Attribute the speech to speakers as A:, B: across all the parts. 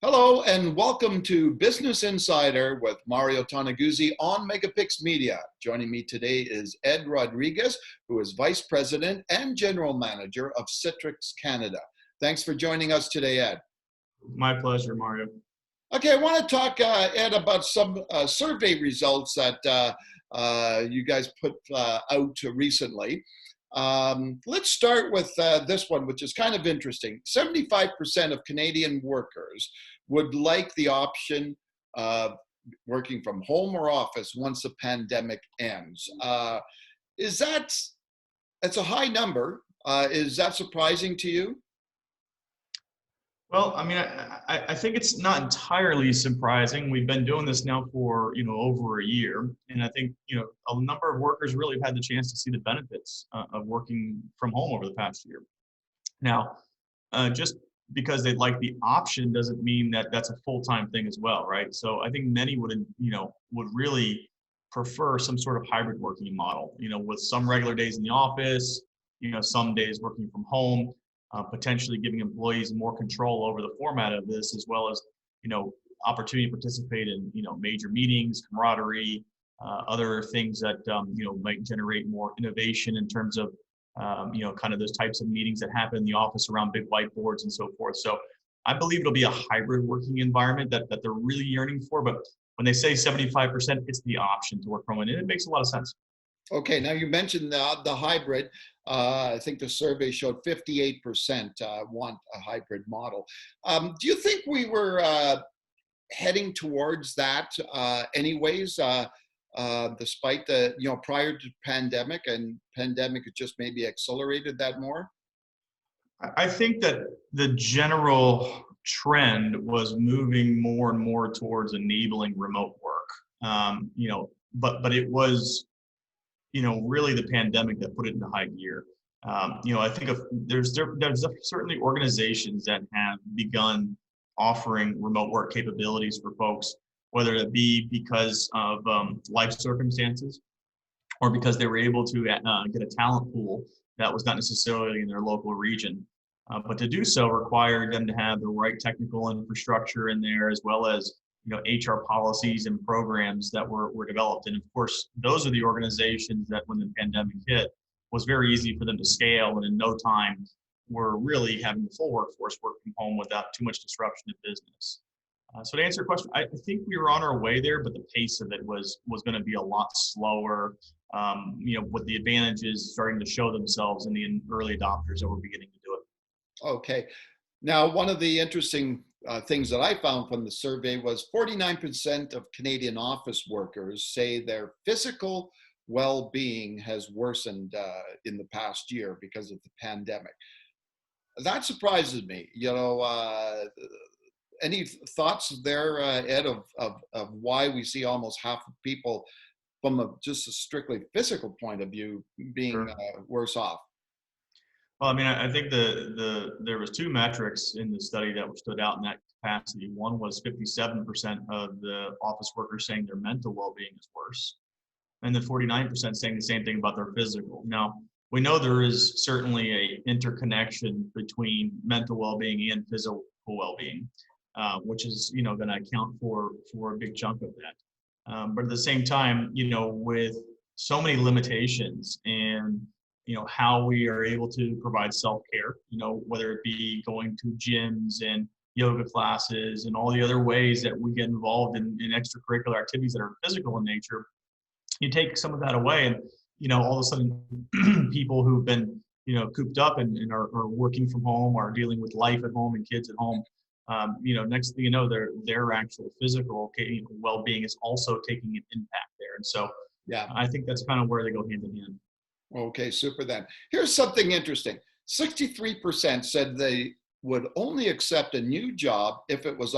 A: Hello and welcome to Business Insider with Mario Toneguzzi on MegaPixx Media. Joining me today is Ed Rodriguez, who is Vice President and General Manager of Citrix Canada. Thanks for joining us today, Ed.
B: My pleasure, Mario.
A: Okay, I want to talk, Ed, about some survey results that you guys put out recently. Let's start with this one, which is kind of interesting. 75% of Canadian workers would like the option of working from home or office once the pandemic ends. That's a high number. Is that surprising to you?
B: Well, I mean, I think it's not entirely surprising. We've been doing this now for, over a year. And I think, a number of workers really have had the chance to see the benefits of working from home over the past year. Now, just because they like the option doesn't mean that that's a full-time thing as well, right? So I think many would really prefer some sort of hybrid working model, with some regular days in the office, some days working from home. Potentially giving employees more control over the format of this, as well as, opportunity to participate in, major meetings, camaraderie, other things that, might generate more innovation in terms of, kind of those types of meetings that happen in the office around big whiteboards and so forth. So I believe it'll be a hybrid working environment that they're really yearning for. But when they say 75%, it's the option to work from home, and it makes a lot of sense.
A: Okay, now you mentioned the hybrid. I think the survey showed 58% want a hybrid model. Do you think we were heading towards that anyways, despite the, prior to pandemic, and pandemic just maybe accelerated that more?
B: I think that the general trend was moving more and more towards enabling remote work. But it was really the pandemic that put it into high gear. I think there's certainly organizations that have begun offering remote work capabilities for folks, whether it be because of life circumstances or because they were able to get a talent pool that was not necessarily in their local region. But to do so required them to have the right technical infrastructure in there, as well as HR policies and programs that were developed. And of course, those are the organizations that when the pandemic hit, was very easy for them to scale. And in no time, were really having the full workforce work from home without too much disruption to business. So to answer your question, I think we were on our way there, but the pace of it was going to be a lot slower, with the advantages starting to show themselves in the early adopters that were beginning to do it.
A: Okay. Now, one of the interesting things that I found from the survey was 49% of Canadian office workers say their physical well-being has worsened in the past year because of the pandemic. That surprises me. Any thoughts there, Ed, of why we see almost half of people from just a strictly physical point of view being
B: Sure.
A: worse off?
B: Well, I mean, I think there was two metrics in the study that stood out in that capacity. One was 57% of the office workers saying their mental well-being is worse, and then 49% saying the same thing about their physical. Now, we know there is certainly a interconnection between mental well-being and physical well-being, which is going to account for a big chunk of that. But at the same time, with so many limitations and how we are able to provide self-care, whether it be going to gyms and yoga classes and all the other ways that we get involved in extracurricular activities that are physical in nature. You take some of that away and, all of a sudden people who've been, cooped up and are working from home, are dealing with life at home and kids at home, next thing you know, their actual physical well-being is also taking an impact there. And so
A: Yeah,
B: I think that's kind of where they go hand in hand.
A: okay, super then. Here's something interesting. 63% said they would only accept a new job if it was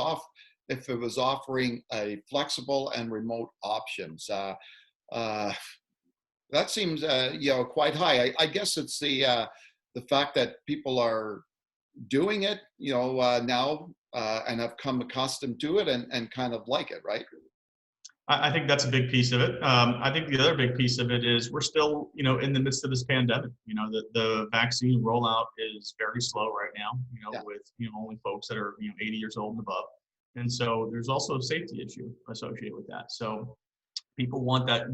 A: offering a flexible and remote options. That seems quite high. I guess it's the fact that people are doing it, now and have come accustomed to it and kind of like it, right?
B: I think that's a big piece of it. I think the other big piece of it is we're still, in the midst of this pandemic. The vaccine rollout is very slow right now.
A: Yeah.
B: With only folks that are 80 years old and above. And so there's also a safety issue associated with that. So people want that,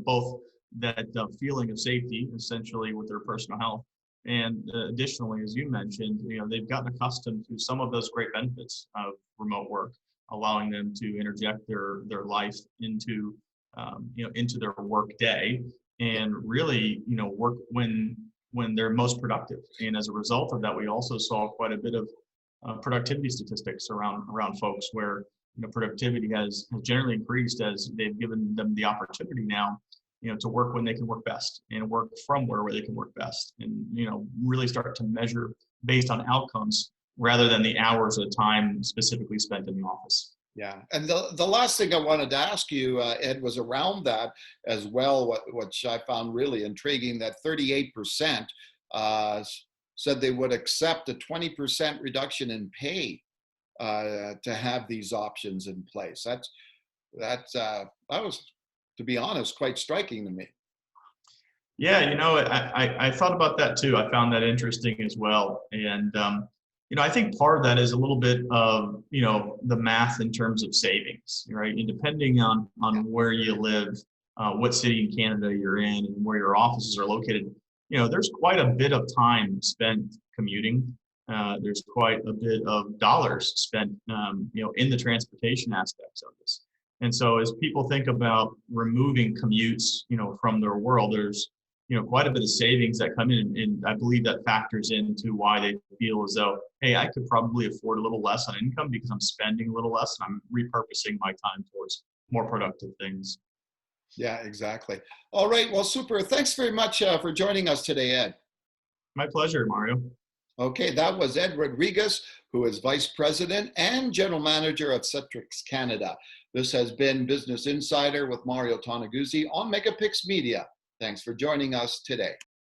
B: both that feeling of safety, essentially, with their personal health. And additionally, as you mentioned, they've gotten accustomed to some of those great benefits of remote work, allowing them to interject their life into their work day, and really, work when they're most productive. And as a result of that, we also saw quite a bit of productivity statistics around folks where productivity has generally increased as they've given them the opportunity now, to work when they can work best and work from where they can work best, and really start to measure based on outcomes rather than the hours of time specifically spent in the office.
A: Yeah, and the last thing I wanted to ask you, Ed, was around that as well, which I found really intriguing, that 38% uh, said they would accept a 20% reduction in pay to have these options in place. That was, to be honest, quite striking to me.
B: Yeah, I thought about that too. I found that interesting as well. And, I think part of that is a little bit of, the math in terms of savings, right? And depending on where you live, what city in Canada you're in, and where your offices are located, there's quite a bit of time spent commuting. There's quite a bit of dollars spent, in the transportation aspects of this. And so as people think about removing commutes, from their world, there's quite a bit of savings that come in, and I believe that factors into why they feel as though, hey, I could probably afford a little less on income because I'm spending a little less and I'm repurposing my time towards more productive things.
A: Yeah, exactly. All right, well, super. Thanks very much for joining us today, Ed.
B: My pleasure, Mario.
A: Okay, that was Ed Rodriguez, who is Vice President and General Manager of Citrix Canada. This has been Business Insider with Mario Toneguzzi on MegaPixx Media. Thanks for joining us today.